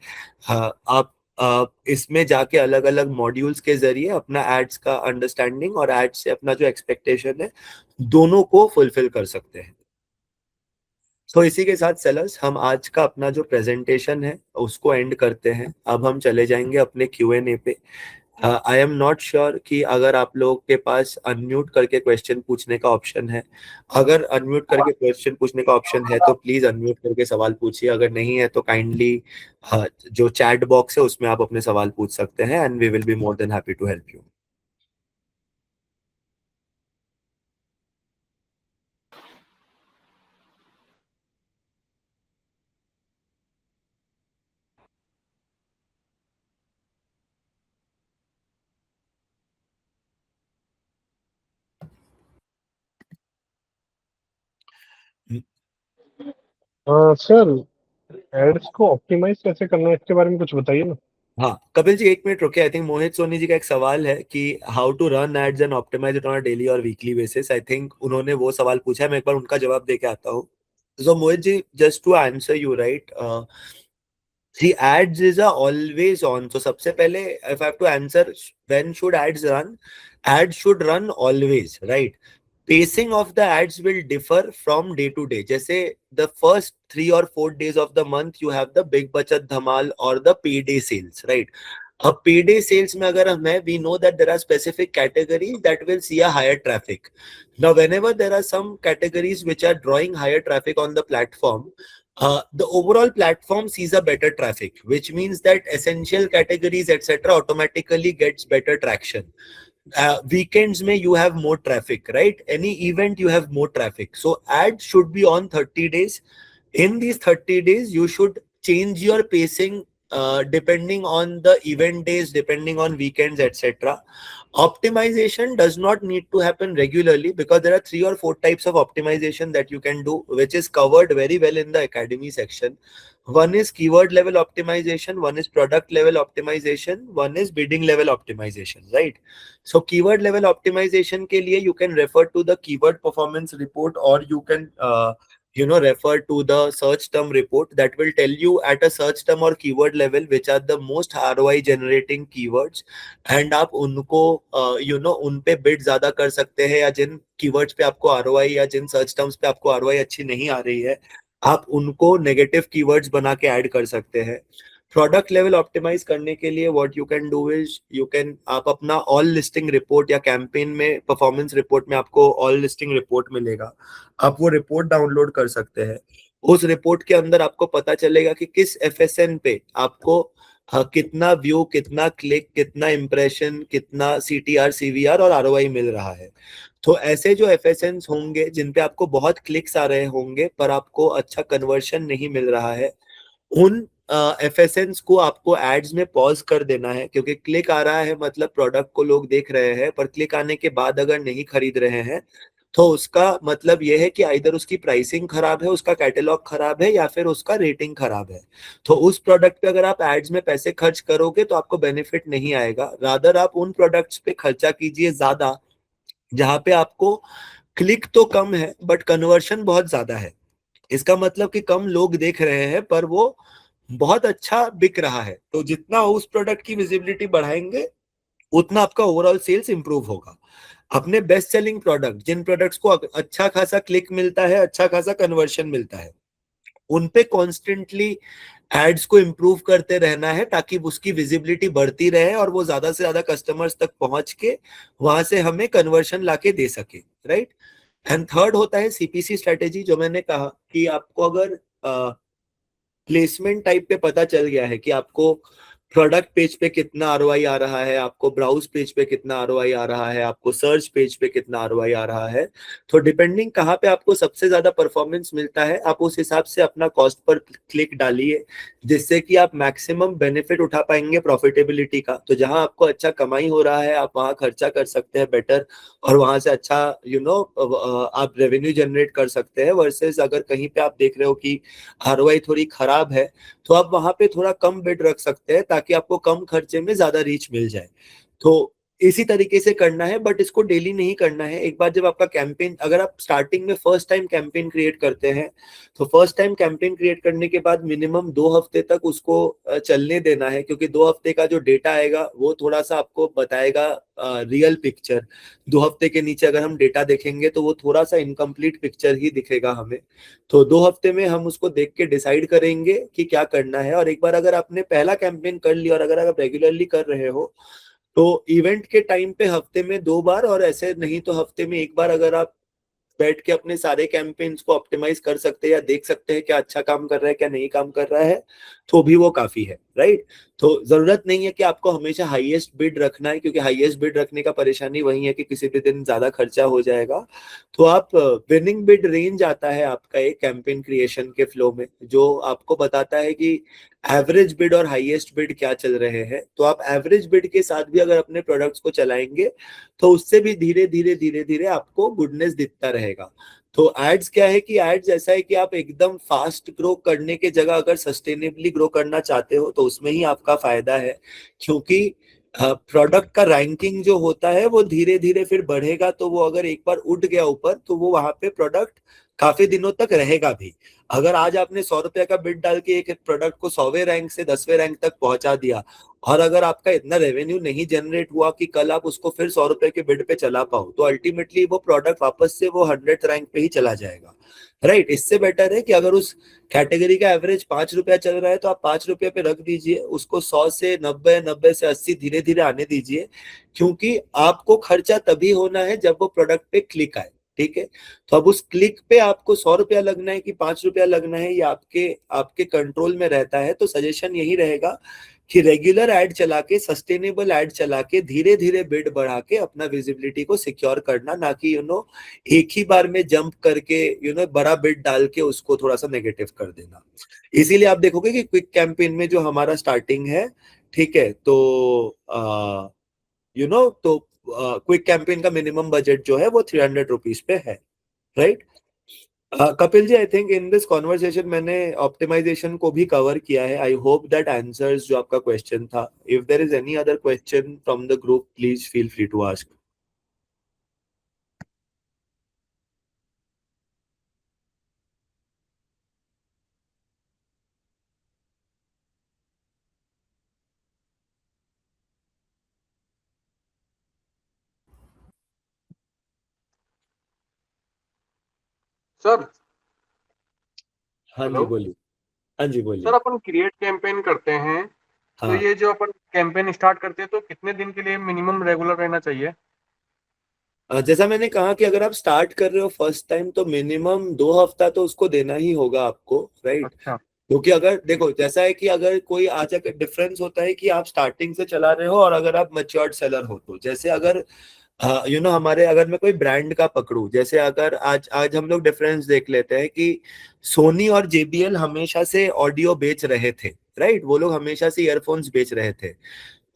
आप इसमें जाके अलग अलग मॉड्यूल्स के जरिए अपना एड्स का अंडरस्टैंडिंग और एड्स से अपना जो एक्सपेक्टेशन है दोनों को फुलफिल कर सकते हैं। तो इसी के साथ सेलर्स हम आज का अपना जो प्रेजेंटेशन है उसको एंड करते हैं। अब हम चले जाएंगे अपने Q&A पे। आई एम नॉट श्योर कि अगर आप लोगों के पास अनम्यूट करके क्वेश्चन पूछने का ऑप्शन है। अगर अनम्यूट करके क्वेश्चन पूछने का ऑप्शन है तो प्लीज अनम्यूट करके सवाल पूछिए, अगर नहीं है तो काइंडली जो चैट बॉक्स है उसमें आप अपने सवाल पूछ सकते हैं and we will be more than happy to help you. Sir ads को ऑप्टिमाइज कैसे करना है इसके बारे में कुछ बताइए ना। हाँ कपिल जी, एक मिनट रुके। आई थिंक मोहित सोनी जी का एक सवाल है कि how to run ads and optimize it on a daily और वीकली बेसिस। आई थिंक उन्होंने वो सवाल पूछा है, मैं एक बार उनका जवाब दे के आता हूँ। So Mohit ji, just to answer you, right, the ads is a always on. So सबसे पहले if I have to answer when should ads run, ads should run always, right? Pacing of the ads will differ from day to day. जैसे the first 3 or 4 days of the month you have the big बचत धमाल or the payday sales, right? अब payday sales में अगर हम है, we know that there are specific categories that will see a higher traffic. Now whenever there are some categories which are drawing higher traffic on the platform, the overall platform sees a better traffic, which means that essential categories etc automatically gets better traction. Weekends may you have more traffic, right? Any event you have more traffic, so ads should be on 30 days. In these 30 days you should change your pacing depending on the event days, depending on weekends etc. Optimization does not need to happen regularly because there are 3 or 4 types of optimization that you can do, which is covered very well in the academy section. One is keyword level optimization, one is product level optimization, one is bidding level optimization, right? So keyword level optimization के लिए you can refer to the keyword performance report or you can refer to the search term report that will tell you at a search term or keyword level which are the most ROI generating keywords, and आप उनको उन पे bid ज्यादा कर सकते हैं, या जिन keywords पे आपको ROI या जिन search terms पे आपको ROI अच्छी नहीं आ रही है आप उनको नेगेटिव कीवर्ड्स बना के ऐड कर सकते हैं। प्रोडक्ट लेवल ऑप्टिमाइज करने के लिए what you can do is आप अपना ऑल लिस्टिंग रिपोर्ट या कैंपेन में परफॉर्मेंस रिपोर्ट में आपको ऑल लिस्टिंग रिपोर्ट मिलेगा, आप वो रिपोर्ट डाउनलोड कर सकते हैं। उस रिपोर्ट के अंदर आपको पता चलेगा कि किस एफएसएन पे आपको कितना व्यू, कितना क्लिक, कितना इंप्रेशन, कितना सीटीआर, सीवीआर और आरओआई मिल रहा है। तो ऐसे जो एफएसएन होंगे जिन पे आपको बहुत क्लिक्स आ रहे होंगे पर आपको अच्छा कन्वर्शन नहीं मिल रहा है, उन एफएसएन्स को आपको एड्स में पॉज कर देना है, क्योंकि क्लिक आ रहा है मतलब प्रोडक्ट को लोग देख रहे हैं, पर क्लिक आने के बाद अगर नहीं खरीद रहे हैं तो उसका मतलब यह है कि आइदर उसकी प्राइसिंग खराब है, उसका कैटलॉग खराब है, या फिर उसका रेटिंग खराब है। तो उस प्रोडक्ट पे अगर आप एड्स में पैसे खर्च करोगे तो आपको बेनिफिट नहीं आएगा, रादर आप उन प्रोडक्ट्स पे खर्चा कीजिए ज्यादा जहां पे आपको क्लिक तो कम है बट कन्वर्शन बहुत ज्यादा है। इसका मतलब कि कम लोग देख रहे हैं पर वो बहुत अच्छा बिक रहा है। तो जितना उस प्रोडक्ट की विजिबिलिटी बढ़ाएंगे उतना आपका ओवरऑल सेल्स इंप्रूव होगा। अपने बेस्ट सेलिंग प्रोडक्ट, जिन प्रोडक्ट्स को अच्छा खासा क्लिक मिलता है, अच्छा खासा कन्वर्शन मिलता है, उन पे कॉन्स्टेंटली एड्स को इम्प्रूव करते रहना है ताकि उसकी विजिबिलिटी बढ़ती रहे और वो ज्यादा से ज्यादा कस्टमर्स तक पहुंच के वहां से हमें कन्वर्शन लाके दे सके, राइट। एंड थर्ड होता है सीपीसी स्ट्रेटेजी, जो मैंने कहा कि आपको अगर प्लेसमेंट टाइप पे पता चल गया है कि आपको प्रोडक्ट पेज पे कितना आरओआई आ रहा है, आपको ब्राउज पेज पे कितना आरओआई आ रहा है, आपको सर्च पेज पे कितना आरओआई आ रहा है, तो डिपेंडिंग कहाँ पे आपको सबसे ज्यादा परफॉर्मेंस मिलता है आप उस हिसाब से अपना कॉस्ट पर क्लिक डालिए, जिससे कि आप मैक्सिमम बेनिफिट उठा पाएंगे प्रॉफिटेबिलिटी का। तो जहां आपको अच्छा कमाई हो रहा है आप वहां खर्चा कर सकते हैं बेटर, और वहां से अच्छा आप रेवेन्यू जनरेट कर सकते हैं। वर्सेस अगर कहीं पे आप देख रहे हो कि आरओआई थोड़ी खराब है तो आप वहां पे थोड़ा कम बिड रख सकते हैं ताकि आपको कम खर्चे में ज्यादा रीच मिल जाए। तो इसी तरीके से करना है, बट इसको डेली नहीं करना है। एक बार जब आपका कैंपेन, अगर आप स्टार्टिंग में फर्स्ट टाइम कैंपेन क्रिएट करते हैं तो फर्स्ट टाइम कैंपेन क्रिएट करने के बाद मिनिमम 2 हफ्ते तक उसको चलने देना है, क्योंकि 2 हफ्ते का जो डेटा आएगा वो थोड़ा सा आपको बताएगा रियल पिक्चर। 2 हफ्ते के नीचे अगर हम डेटा देखेंगे तो वो थोड़ा सा इनकम्प्लीट पिक्चर ही दिखेगा हमें। तो 2 हफ्ते में हम उसको देख के डिसाइड करेंगे कि क्या करना है। और एक बार अगर आपने पहला कैंपेन कर लिया और अगर आप रेगुलरली कर रहे हो तो इवेंट के टाइम पे हफ्ते में 2 बार, और ऐसे नहीं तो हफ्ते में 1 बार अगर आप बैठ के अपने सारे कैंपेन्स को ऑप्टिमाइज कर सकते हैं या देख सकते हैं क्या अच्छा काम कर रहा है क्या नहीं काम कर रहा है, तो भी वो काफी है, राइट। तो जरूरत नहीं है कि आपको हमेशा हाईएस्ट बिड रखना है, क्योंकि हाईएस्ट बिड रखने का परेशानी वही है कि किसी भी दिन ज्यादा खर्चा हो जाएगा। तो आप विनिंग बिड रेंज आता है आपका एक कैंपेन क्रिएशन के फ्लो में, जो आपको बताता है कि एवरेज बिड और हाईएस्ट बिड क्या चल रहे हैं। तो आप एवरेज बिड के साथ भी अगर अपने प्रोडक्ट्स को चलाएंगे तो उससे भी धीरे धीरे धीरे धीरे आपको गुडनेस दिखता रहेगा। तो एड्स क्या है कि एड्स ऐसा है कि आप एकदम फास्ट ग्रो करने के जगह अगर सस्टेनेबली ग्रो करना चाहते हो तो उसमें ही आपका फायदा है, क्योंकि प्रोडक्ट का रैंकिंग जो होता है वो धीरे धीरे फिर बढ़ेगा। तो वो अगर एक बार उठ गया ऊपर तो वो वहां पे प्रोडक्ट काफी दिनों तक रहेगा भी। अगर आज आपने 100 रुपए का बिड डाल के एक प्रोडक्ट को 100वें रैंक से 10वें रैंक तक पहुंचा दिया, और अगर आपका इतना रेवेन्यू नहीं जनरेट हुआ कि कल आप उसको फिर 100 रुपए के बिड पे चला पाओ, तो अल्टीमेटली वो प्रोडक्ट वापस से वो 100th रैंक पे ही चला जाएगा, राइट। इससे बेटर है कि अगर उस कैटेगरी का एवरेज 5 रुपया चल रहा है तो आप 5 रुपये पे रख दीजिए, उसको 100 से 90, 90 से 80 धीरे धीरे आने दीजिए, क्योंकि आपको खर्चा तभी होना है जब वो प्रोडक्ट पे क्लिक आए, ठीक है। तो अब उस क्लिक पे आपको 100 रुपया लगना है कि 5 रुपया लगना है, ये आपके आपके कंट्रोल में रहता है। तो सजेशन यही रहेगा कि रेगुलर एड चला के, सस्टेनेबल एड चला के, धीरे धीरे बिड बढ़ा के अपना विजिबिलिटी को सिक्योर करना, ना कि एक ही बार में जंप करके बड़ा बिड डाल के उसको थोड़ा सा नेगेटिव कर देना। इसीलिए आप देखोगे कि क्विक कैंपेन में जो हमारा स्टार्टिंग है, ठीक है, तो तो क्विक कैंपेन का मिनिमम बजट जो है वो 300 रुपीज पे है, right. Kapil ji, I think in this conversation मैंने ऑप्टिमाइजेशन को भी कवर किया है। आई होप दैट आंसर्स जो आपका क्वेश्चन था। If there is any other question from the group please feel free to ask. Sir हाँ जी हेलो बोलिए। हाँ जी सर, बोलिए। अपन क्रिएट कैंपेन करते हैं, तो हाँ, ये जो अपन कैंपेन स्टार्ट करते हैं तो कितने दिन के लिए मिनिमम रेगुलर रहना चाहिए? जैसा मैंने कहा कि अगर आप स्टार्ट कर रहे हो फर्स्ट टाइम तो मिनिमम 2 हफ्ता तो उसको देना ही होगा आपको, राइट। अच्छा। क्योंकि अगर देखो जैसा है कि अगर कोई आज अगर डिफरेंस होता है कि आप स्टार्टिंग से चला रहे हो और अगर आप मैच्योर्ड सेलर हो, तो जैसे अगर हमारे अगर मैं कोई ब्रांड का पकड़ूं, जैसे अगर आज आज हम लोग डिफरेंस देख लेते हैं कि सोनी और जेबीएल हमेशा से ऑडियो बेच रहे थे, राइट। वो लोग हमेशा से ईयरफोन्स बेच रहे थे।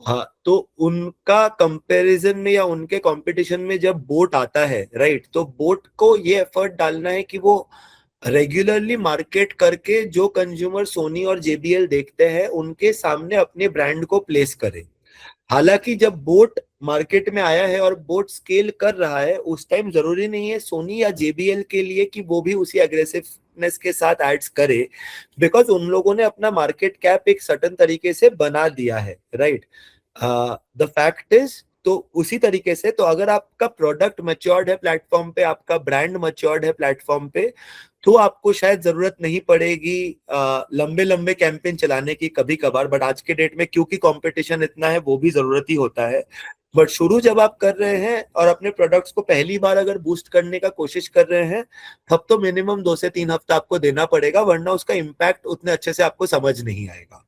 हाँ, तो उनका कंपैरिजन में या उनके कंपटीशन में जब बोट आता है, राइट, तो बोट को ये एफर्ट डालना है कि वो रेगुलरली मार्केट करके जो कंज्यूमर सोनी और जेबीएल देखते हैं उनके सामने अपने ब्रांड को प्लेस करे। हालांकि जब बोट मार्केट में आया है और बोट स्केल कर रहा है, उस टाइम जरूरी नहीं है सोनी या जेबीएल के लिए कि वो भी उसी एग्रेसिवनेस के साथ एड्स करे, बिकॉज उन लोगों ने अपना मार्केट कैप एक सर्टेन तरीके से बना दिया है, राइट। द फैक्ट इज, तो उसी तरीके से तो अगर आपका प्रोडक्ट मैच्योर्ड है प्लेटफॉर्म पे, आपका ब्रांड मैच्योर्ड है प्लेटफॉर्म पे, तो आपको शायद जरूरत नहीं पड़ेगी लंबे लंबे कैंपेन चलाने की कभी कभार। बट आज के डेट में क्योंकि कंपटीशन इतना है, वो भी जरूरत ही होता है। बट शुरू जब आप कर रहे हैं और अपने प्रोडक्ट्स को पहली बार अगर बूस्ट करने का कोशिश कर रहे हैं, तब तो मिनिमम 2 से 3 हफ्ता आपको देना पड़ेगा, वरना उसका इम्पैक्ट उतने अच्छे से आपको समझ नहीं आएगा।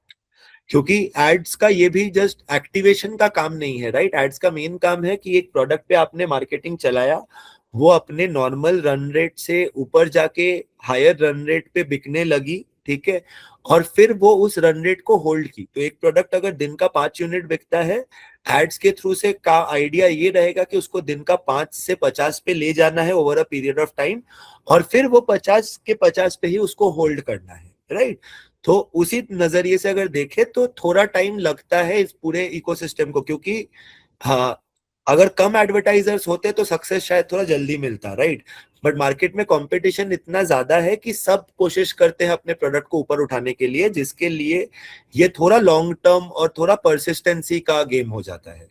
क्योंकि एड्स का ये भी जस्ट एक्टिवेशन का काम नहीं है, राइट। एड्स का मेन काम है कि एक प्रोडक्ट पे आपने मार्केटिंग चलाया, वो अपने नॉर्मल रन रेट से ऊपर जाके हायर रन रेट पे बिकने लगी, ठीक है, और फिर वो उस रन रेट को होल्ड की। तो एक प्रोडक्ट अगर दिन का 5 यूनिट बिकता है, एड्स के थ्रू से का आइडिया ये रहेगा कि उसको दिन का 5 से 50 पे ले जाना है over a period of time, और फिर वो 50 के 50 पे ही उसको होल्ड करना है, राइट। तो उसी नजरिए से अगर देखें तो थोड़ा टाइम लगता है इस पूरे इकोसिस्टम को, क्योंकि हाँ, अगर कम एडवर्टाइजर्स होते तो सक्सेस शायद थोड़ा जल्दी मिलता, राइट। बट मार्केट में कंपटीशन इतना ज्यादा है कि सब कोशिश करते हैं अपने प्रोडक्ट को ऊपर उठाने के लिए, जिसके लिए ये थोड़ा लॉन्ग टर्म और थोड़ा परसिस्टेंसी का गेम हो जाता है।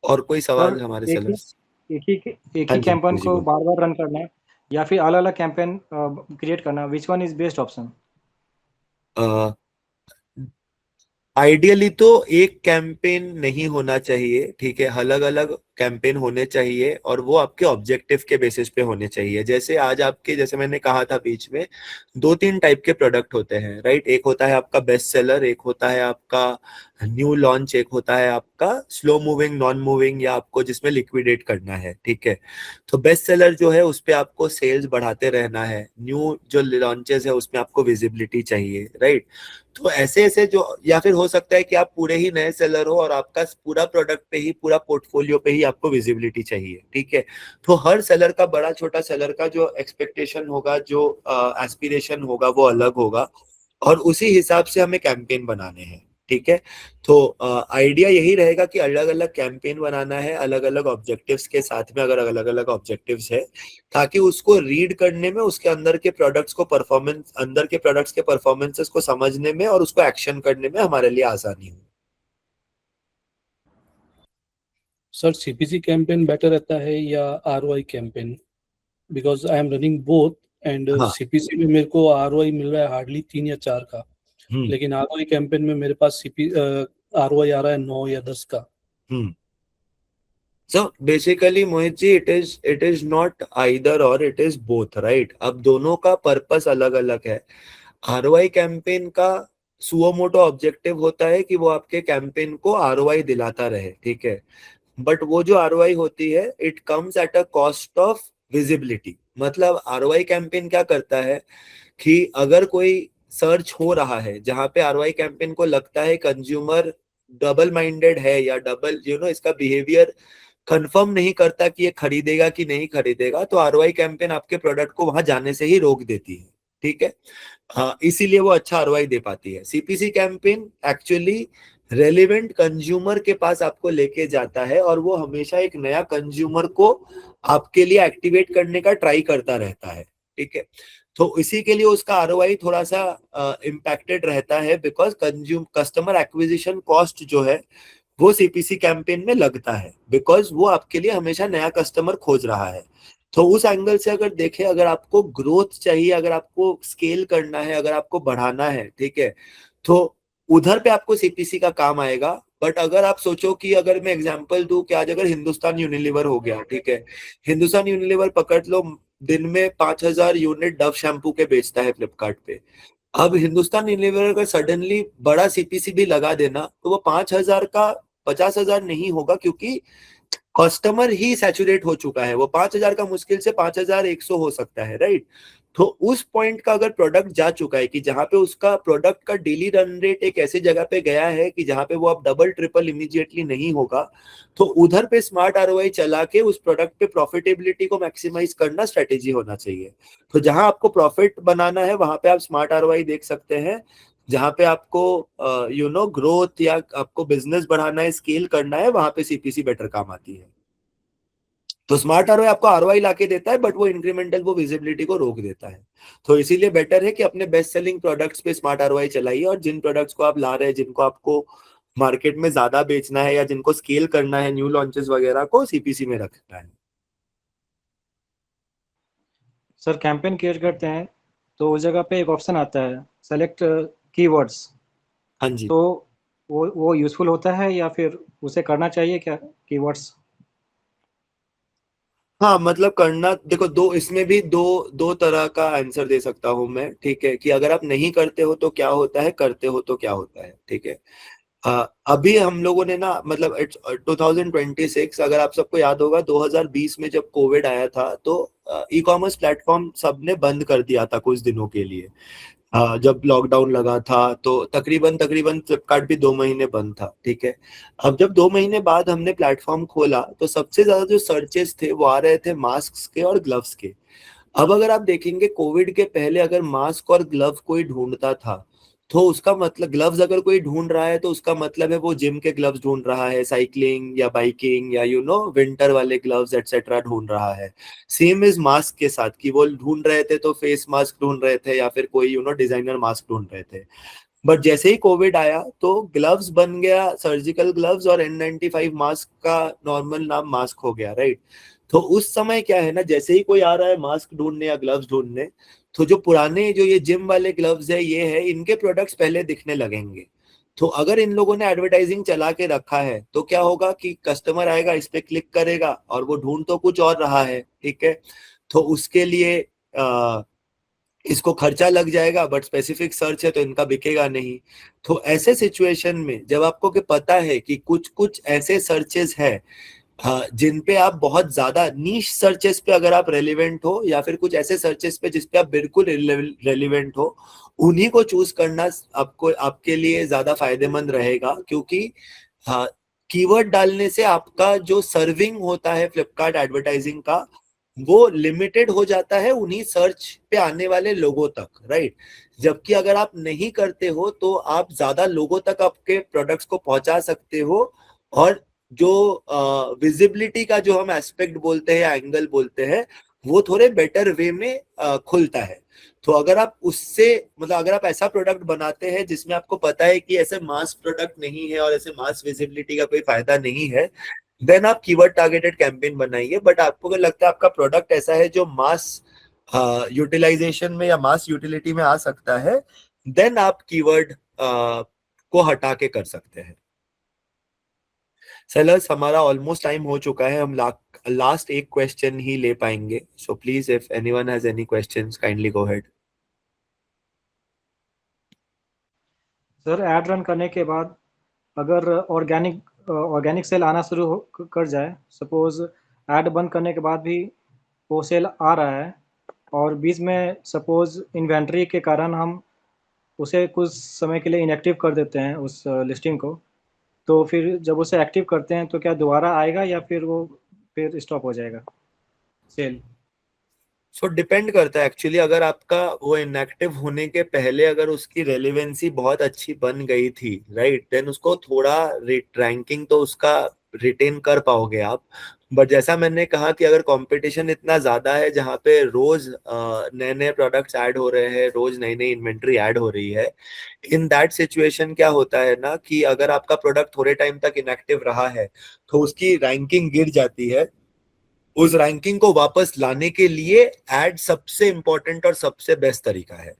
और कोई सर, सवाल हमारे एक ही सेलर्स? एक ही एक हाँ ही जी कैंपेन जी को बोल। बार-बार रन करना है या फिर अलग-अलग कैंपेन क्रिएट करना, which one is best option? Ideally तो एक कैंपेन नहीं होना चाहिए, ठीक है, अलग अलग कैंपेन होने चाहिए, और वो आपके ऑब्जेक्टिव के बेसिस पे होने चाहिए। जैसे आज आपके, जैसे मैंने कहा था बीच में, 2-3 टाइप के प्रोडक्ट होते हैं, राइट। एक होता है आपका बेस्ट सेलर, एक होता है आपका न्यू लॉन्च, एक होता है आपका स्लो मूविंग, नॉन मूविंग, या आपको जिसमें लिक्विडेट करना है, ठीक है। तो बेस्ट सेलर जो है उस पे आपको सेल्स बढ़ाते रहना है, न्यू जो लॉन्चेस है उसमें आपको विजिबिलिटी चाहिए, राइट। तो ऐसे ऐसे जो, या फिर हो सकता है कि आप पूरे ही नए सेलर हो और आपका पूरा प्रोडक्ट पे ही, पूरा पोर्टफोलियो पे ही आपको विजिबिलिटी चाहिए, ठीक है। तो हर सेलर का, बड़ा छोटा सेलर का जो एक्सपेक्टेशन होगा, जो एस्पिरेशन होगा, वो अलग होगा, और उसी हिसाब से हमें कैंपेन बनाने हैं, ठीक है। तो आइडिया यही रहेगा कि अलग अलग कैंपेन बनाना है, अलग अलग ऑब्जेक्टिव्स के साथ में, अगर अलग अलग ऑब्जेक्टिव्स है, ताकि उसको रीड करने में, उसके अंदर के प्रोडक्ट्स को परफॉर्मेंस, अंदर के प्रोडक्ट्स के परफॉर्मेंसेस को समझने में और उसको एक्शन करने में हमारे लिए आसानी हो। सर, सीपीसी कैंपेन बेटर रहता है या ROI campaign? Because I am running both and हाँ। सीपीसी में मेरे को आरओआई मिल रहा है हार्डली 3 या 4 का, हम्म। लेकिन आरओआई कैंपेन में मेरे पास सीपी आरओआई आ रहा है 9 या 10 का। हम्म। So basically Mohit ji, it is not either or, it is both, right. अब दोनों का पर्पस अलग अलग है। आरओआई कैंपेन का सुओ मोटो ऑब्जेक्टिव होता है कि वो आपके कैंपेन को आरओआई दिलाता रहे, ठीक है। बट वो जो आरओआई होती है, it comes at a cost of visibility. मतलब आरओआई कैंपेन क्या करता है कि अगर कोई सर्च हो रहा है जहां पे आरओआई कैंपेन को लगता है कंज्यूमर डबल माइंडेड है, या डबल इसका बिहेवियर कंफर्म नहीं करता कि ये खरीदेगा कि नहीं खरीदेगा, तो आरओआई कैंपेन आपके प्रोडक्ट को वहां जाने से ही रोक देती है, ठीक है। हाँ, इसीलिए वो अच्छा आरओआई दे पाती है। CPC campaign actually relevant consumer के पास आपको लेके जाता है, और वो हमेशा एक नया कंज्यूमर को आपके लिए एक्टिवेट करने का ट्राई करता रहता है, ठीक है। तो इसी के लिए उसका आरओआई थोड़ा सा इम्पैक्टेड रहता है, बिकॉज कस्टमर एक्विजिशन कॉस्ट जो है वो सीपीसी कैंपेन में लगता है, बिकॉज वो आपके लिए हमेशा नया कस्टमर खोज रहा है। तो उस एंगल से अगर देखें, अगर आपको ग्रोथ चाहिए, अगर आपको स्केल करना है, अगर आपको बढ़ाना है, ठीक है, तो उधर पे आपको सीपीसी का काम आएगा। बट अगर आप सोचो कि अगर मैं एग्जांपल दूं कि आज अगर हिंदुस्तान यूनिलीवर हो गया, ठीक है, हिंदुस्तान यूनिलीवर पकड़ लो, दिन में 5,000 यूनिट डव शैम्पू के बेचता है फ्लिपकार्ट पे। अब हिंदुस्तान यूनिलीवर अगर सडनली बड़ा सीपीसी भी लगा देना, तो वो 5,000 का 50,000 नहीं होगा, क्योंकि कस्टमर ही सैचुरेट हो चुका है। वो 5,000 का मुश्किल से 5,100 हो सकता है, राइट। तो उस पॉइंट का अगर प्रोडक्ट जा चुका है कि जहां पे उसका प्रोडक्ट का डेली रन रेट एक ऐसी जगह पे गया है कि जहां पे वो अब डबल ट्रिपल इमीडिएटली नहीं होगा, तो उधर पे स्मार्ट आरओआई चला के उस प्रोडक्ट पे प्रॉफिटेबिलिटी को मैक्सिमाइज करना स्ट्रेटेजी होना चाहिए। तो जहां आपको प्रॉफिट बनाना है वहां पे आप स्मार्ट आरओआई देख सकते हैं। जहां पे आपको ग्रोथ या आपको बिजनेस बढ़ाना है, स्केल करना है, वहां पे सीपीसी बेटर काम आती है। तो स्मार्ट आरओआई आपको आरओआई लाके देता है, बट वो इंक्रीमेंटल वो विजिबिलिटी को रोक देता है। तो इसीलिए बेटर है कि अपने बेस्ट सेलिंग प्रोडक्ट्स पे स्मार्ट आरओआई चलाइए, और जिन प्रोडक्ट्स को आप ला रहे हैं, जिनको आपको मार्केट में ज्यादा बेचना है या जिनको स्केल करना है, न्यू लॉन्चेस वगैरह को सीपीसी में रखना है। सर कैंपेन क्रिएट करते हैं तो उस जगह पे एक ऑप्शन आता है सेलेक्ट कीवर्ड्स, हाँ जी। तो वो यूजफुल होता है या फिर उसे करना चाहिए क्या कीवर्ड्स? हाँ, मतलब करना, देखो, इसमें भी दो तरह का आंसर दे सकता हूं मैं, ठीक है, कि अगर आप नहीं करते हो तो क्या होता है, करते हो तो क्या होता है, ठीक है। अभी हम लोगों ने ना, मतलब 2026, अगर आप सबको याद होगा, 2020 में जब कोविड आया था, तो ई कॉमर्स प्लेटफॉर्म सबने बंद कर दिया था कुछ दिनों के लिए। जब लॉकडाउन लगा था तो तकरीबन तकरीबन फ्लिपकार्ट भी 2 महीने बंद था, ठीक है। अब जब 2 महीने बाद हमने प्लेटफॉर्म खोला, तो सबसे ज्यादा जो सर्चेस थे वो आ रहे थे मास्क के और ग्लव्स के। अब अगर आप देखेंगे, कोविड के पहले अगर मास्क और ग्लव कोई ढूंढता था, तो उसका मतलब, ग्लव्स अगर कोई ढूंढ रहा है तो उसका मतलब है वो जिम के ग्लव्स ढूंढ रहा है, साइकिलिंग या बाइकिंग या विंटर वाले ग्लव्स एटसेट्रा ढूंढ रहा है। सेम इज मास्क के साथ, कि वो ढूंढ रहे थे तो फेस मास्क ढूंढ रहे थे या फिर कोई डिजाइनर मास्क ढूंढ रहे थे। बट जैसे ही कोविड आया तो ग्लव्स बन गया सर्जिकल ग्लव्स, और N95 मास्क का नॉर्मल नाम मास्क हो गया, राइट। तो उस समय क्या है ना, जैसे ही कोई आ रहा है मास्क ढूंढने या ग्लव्स ढूंढने, तो जो पुराने जो ये जिम वाले ग्लव्स है, ये है, इनके प्रोडक्ट्स पहले दिखने लगेंगे। तो अगर इन लोगों ने एडवर्टाइजिंग चला के रखा है, तो क्या होगा कि कस्टमर आएगा, इस पे क्लिक करेगा, और वो ढूंढ तो कुछ और रहा है, ठीक है। तो उसके लिए इसको खर्चा लग जाएगा, बट स्पेसिफिक सर्च है तो इनका बिकेगा नहीं। तो ऐसे सिचुएशन में जब आपको कि पता है कि कुछ कुछ ऐसे सर्चेस है, जिन पे आप बहुत ज्यादा नीश सर्चेस पे अगर आप रेलिवेंट हो, या फिर कुछ ऐसे सर्चेस पे जिस पे आप बिल्कुल रेलिवेंट हो, उन्हीं को चूज करना आपको, आपके लिए ज्यादा फायदेमंद रहेगा। क्योंकि कीवर्ड डालने से आपका जो सर्विंग होता है फ्लिपकार्ट एडवर्टाइजिंग का, वो लिमिटेड हो जाता है उन्हीं सर्च पे आने वाले लोगों तक, राइट। जबकि अगर आप नहीं करते हो तो आप ज्यादा लोगों तक आपके प्रोडक्ट्स को पहुंचा सकते हो, और जो विजिबिलिटी का जो हम एस्पेक्ट बोलते हैं या एंगल बोलते हैं, वो थोड़े बेटर वे में खुलता है। तो अगर आप उससे, मतलब अगर आप ऐसा प्रोडक्ट बनाते हैं जिसमें आपको पता है कि ऐसे मास प्रोडक्ट नहीं है और ऐसे मास विजिबिलिटी का कोई फायदा नहीं है, देन आप कीवर्ड टारगेटेड कैंपेन बनाइए। बट आपको अगर लगता है आपका प्रोडक्ट ऐसा है जो मास यूटिलाइजेशन में या मास यूटिलिटी में आ सकता है, देन आप कीवर्ड को हटा के कर सकते हैं। सेलर्स, हमारा ऑलमोस्ट टाइम हो चुका है, हम लास्ट एक क्वेश्चन ही ले पाएंगे। So please, if anyone has any questions, kindly go ahead. Sir ad run करने के बाद अगर ऑर्गेनिक सेल आना शुरू कर जाए, सपोज ऐड बंद करने के बाद भी वो सेल आ रहा है, और बीच में सपोज इन्वेंट्री के कारण हम उसे कुछ समय के लिए इनएक्टिव कर देते हैं उस लिस्टिंग को, तो फिर जब उसे एक्टिव करते हैं तो क्या दोबारा आएगा या फिर वो फिर स्टॉप हो जाएगा सेल? सो डिपेंड करता है एक्चुअली। अगर आपका वो इनएक्टिव होने के पहले अगर उसकी रेलिवेंसी बहुत अच्छी बन गई थी, राइट, देन उसको थोड़ा रेट रैंकिंग तो उसका रिटेन कर पाओगे आप। बट जैसा मैंने कहा कि अगर कंपटीशन इतना ज्यादा है जहाँ पे रोज नए नए प्रोडक्ट्स ऐड हो रहे हैं, रोज नई नई इन्वेंट्री ऐड हो रही है, इन दैट सिचुएशन क्या होता है ना कि अगर आपका प्रोडक्ट थोड़े टाइम तक इनएक्टिव रहा है तो उसकी रैंकिंग गिर जाती है। उस रैंकिंग को वापस लाने के लिए एड सबसे इंपॉर्टेंट और सबसे बेस्ट तरीका है।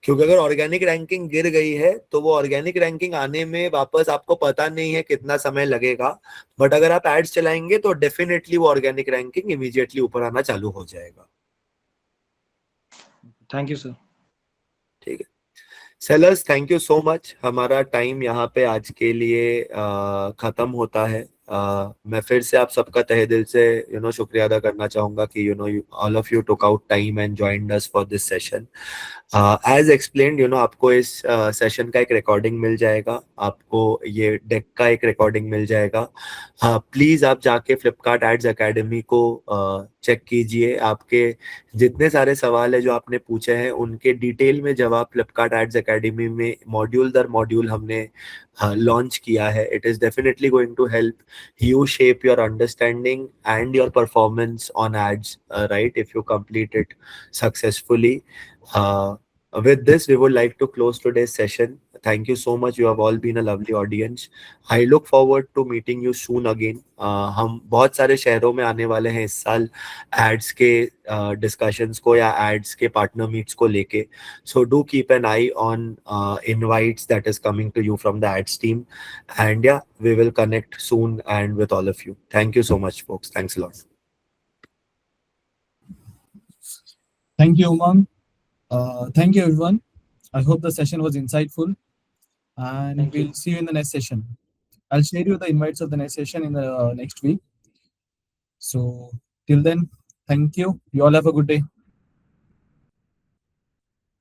क्योंकि अगर ऑर्गेनिक रैंकिंग गिर गई है तो वो ऑर्गेनिक रैंकिंग आने में वापस आपको पता नहीं है कितना समय लगेगा, बट अगर आप एड्स चलाएंगे तो डेफिनेटली वो ऑर्गेनिक रैंकिंग इमीडिएटली ऊपर आना चालू हो जाएगा। Thank you sir. ठीक है sellers, thank you so much. हमारा टाइम यहाँ पे आज के लिए खत्म होता है। मैं फिर से आप सबका तहे दिल से शुक्रिया अदा करना चाहूंगा कि all of you took out time and joined us for this session. As explained आपको इस सेशन का एक रिकॉर्डिंग मिल जाएगा, आपको ये डेक का एक रिकॉर्डिंग मिल जाएगा। प्लीज आप जाके फ्लिपकार्ट एड्स एकेडमी को चेक कीजिए। आपके जितने सारे सवाल है जो आपने पूछे हैं उनके डिटेल में जवाब फ्लिपकार्ट एड्स एकेडमी में मॉड्यूल दर मॉड्यूल हमने लॉन्च किया है। It is definitely going to help you shape your understanding and your performance on ads, right, if you complete it successfully. uh, with this we would like to close today's session. Thank you so much, you have all been a lovely audience. I look forward to meeting you soon again. हम बहुत सारे शहरों में आने वाले हैं इस साल एड्स के डिस्कशंस को या एड्स के पार्टनर मीट्स को लेके, so do keep an eye on invites that is coming to you from the ads team. And yeah, we will connect soon and with all of you. Thank you so much, folks. Thanks a lot. Thank you, Umang. Thank you, everyone. I hope the session was insightful, and Thank you. we'll see you in the next session. I'll share you the invites of the next session in the next week. So till then, thank you. You all have a good day.